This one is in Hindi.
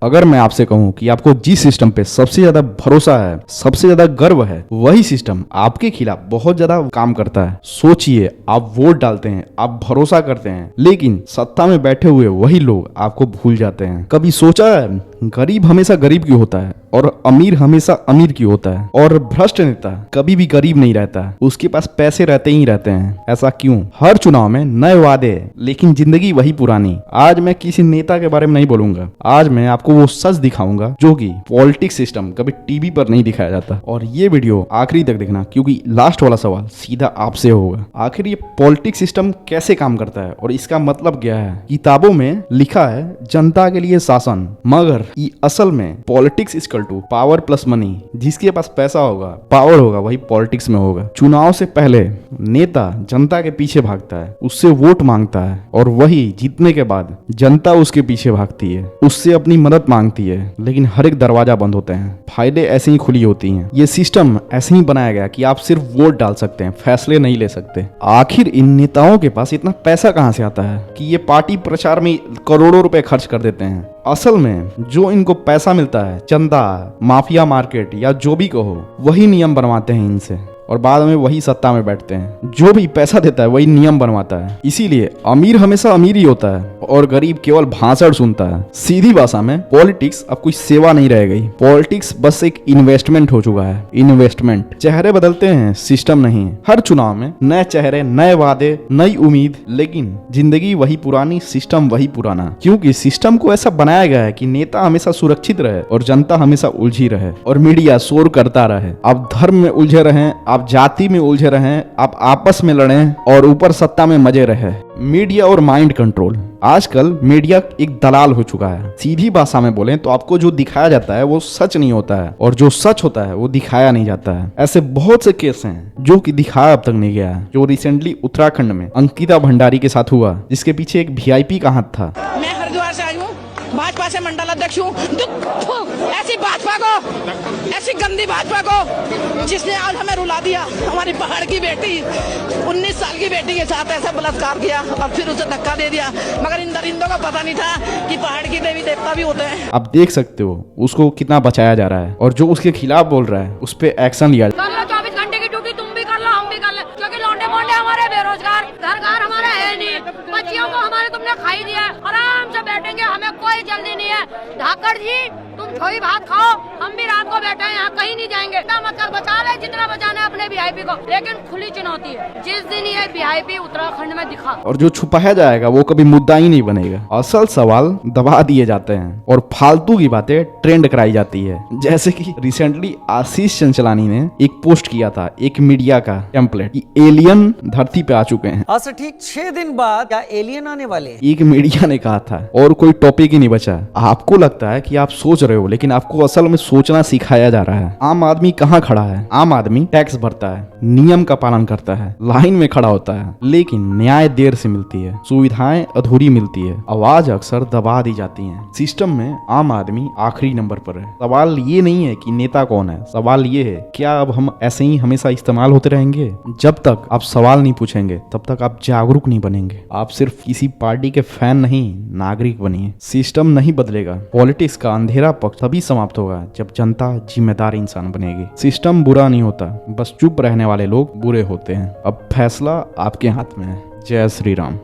अगर मैं आपसे कहूं कि आपको जिस सिस्टम पे सबसे ज्यादा भरोसा है, सबसे ज्यादा गर्व है, वही सिस्टम आपके खिलाफ बहुत ज्यादा काम करता है। सोचिए, आप वोट डालते हैं, आप भरोसा करते हैं, लेकिन सत्ता में बैठे हुए वही लोग आपको भूल जाते हैं। कभी सोचा है गरीब हमेशा गरीब क्यों होता है और अमीर हमेशा अमीर क्यों होता है? और भ्रष्ट नेता कभी भी गरीब नहीं रहता, उसके पास पैसे रहते ही रहते हैं। ऐसा क्यों? हर चुनाव में नए वादे लेकिन जिंदगी वही पुरानी। आज मैं किसी नेता के बारे में नहीं बोलूंगा, आज मैं आपको वो सच दिखाऊंगा जो कि पॉलिटिक्स सिस्टम कभी टीवी पर नहीं दिखाया जाता। और ये वीडियो आखिरी तक देखना, क्योंकि लास्ट वाला सवाल सीधा आपसे होगा। आखिर ये पॉलिटिक्स सिस्टम कैसे काम करता है और इसका मतलब क्या है? किताबों में लिखा है जनता के लिए शासन, मगर ये असल में politics equal to power plus money. जिसके पास पैसा होगा, पावर होगा, वही पॉलिटिक्स में होगा। चुनाव से पहले नेता जनता के पीछे भागता है, उससे वोट मांगता है, और वही जीतने के बाद जनता उसके पीछे भागती है, उससे अपनी मदद मांगती है, लेकिन हर एक दरवाजा बंद होते हैं, फाइलें ऐसे ही खुली होती हैं। ये सिस्टम ऐसे ही बनाया गया कि आप सिर्फ वोट डाल सकते हैं, फैसले नहीं ले सकते। आखिर इन नेताओं के पास इतना पैसा कहां से आता है कि ये पार्टी प्रचार में करोड़ों रुपए खर्च कर देते हैं? असल में जो इनको पैसा मिलता है, चंदा, माफिया मार्केट या जो भी कहो, वही नियम बनवाते हैं इनसे, और बाद में वही सत्ता में बैठते हैं। जो भी पैसा देता है वही नियम बनवाता है। इसीलिए अमीर हमेशा अमीर ही होता है और गरीब केवल भाषण सुनता है। सीधी भाषा में पॉलिटिक्स अब कोई सेवा नहीं रह गई। पॉलिटिक्स बस एक इन्वेस्टमेंट हो चुका है। इन्वेस्टमेंट। चेहरे बदलते हैं, सिस्टम नहीं। हर चुनाव में नए चेहरे, नए वादे, नई उम्मीद, लेकिन जिंदगी वही पुरानी, सिस्टम वही पुराना। क्योंकि सिस्टम को ऐसा बनाया गया है कि नेता हमेशा सुरक्षित रहे और जनता हमेशा उलझी रहे, और मीडिया शोर करता रहे। आप धर्म में उलझे रहें, आप जाति में उलझे रहें, आप आपस में लड़ें, और ऊपर सत्ता में मजे रहे। मीडिया और माइंड कंट्रोल। आजकल मीडिया एक दलाल हो चुका है। सीधी भाषा में बोलें तो आपको जो दिखाया जाता है वो सच नहीं होता है, और जो सच होता है वो दिखाया नहीं जाता है। ऐसे बहुत से केस हैं जो कि दिखाया अब तक नहीं गया है। जो रिसेंटली उत्तराखंड में अंकिता भंडारी के साथ हुआ, जिसके पीछे एक वीआईपी का हाथ था। मैं हरिद्वार से आई हूँ, भाजपा से मंडल अध्यक्ष हूँ। ऐसी भाजपा को, ऐसी गंदी भाजपा को, जिसने आज हमें रुला दिया। हमारी पहाड़ की बेटी, 19 साल की बेटी के साथ ऐसा बलात्कार किया और फिर उसे धक्का दे दिया। मगर इन दरिंदों को पता नहीं था कि पहाड़ की देवी देवता भी होते हैं। आप देख सकते हो उसको कितना बचाया जा रहा है, और जो उसके खिलाफ बोल रहा है उस पर एक्शन लिया। 24 घंटे की ड्यूटी तुम भी कर लो, हम भी कर ले, क्योंकि लौंडे मोंडे हमारे बेरोजगार, घर हमारा है नहीं, बच्चियों को हमारे तुमने खाई दिया। आराम से बैठेंगे, हमें कोई जल्दी नहीं है। धाकड़ जी, तुम थोड़ी भात खाओ, हम भी रात को बैठे हैं यहाँ, कहीं नहीं जाएंगे। मतलब बचा ले जितना बचाना है अपने वीआईपी को, लेकिन खुली चुनौती है, जिस दिन ये वीआईपी उत्तराखंड में दिखा, और जो छुपाया जाएगा वो कभी मुद्दा ही नहीं बनेगा। असल सवाल दबा दिए जाते हैं और फालतू की बातें ट्रेंड कराई जाती है। जैसे कि रिसेंटली आशीष चंचलानी ने एक पोस्ट किया था, एक मीडिया का टेम्पलेट, एलियन धरती पे आ चुके हैं। आज से ठीक 6 दिन बाद क्या एलियन आने वाले हैं? एक मीडिया ने कहा था, और कोई टॉपिक ही नहीं बचा। आपको लगता है कि आप सोच रहे हो, लेकिन आपको असल में सोचना सिखाया जा रहा है। आम आदमी कहाँ खड़ा है? आम आदमी टैक्स भरता है, नियम का पालन करता है, लाइन में खड़ा होता है, लेकिन न्याय देर से मिलती है, सुविधाएं अधूरी मिलती है, आवाज अक्सर दबा दी जाती है। सिस्टम में आम आदमी आखिरी नंबर पर है। सवाल ये नहीं है कि नेता कौन है, सवाल ये है क्या अब हम ऐसे ही हमेशा इस्तेमाल होते रहेंगे? जब तक आप सवाल नहीं पूछेंगे तब तक आप जागरूक नहीं बनेंगे। आप सिर्फ किसी पार्टी के फैन नहीं, नागरिक बनिए। सिस्टम नहीं बदलेगा। पॉलिटिक्स का अंधेरा पक्ष तभी समाप्त होगा जब जनता जिम्मेदार इंसान बनेगी। सिस्टम बुरा नहीं होता, बस चुप रहने वाले लोग बुरे होते हैं। अब फैसला आपके हाथ में है। जय श्री राम।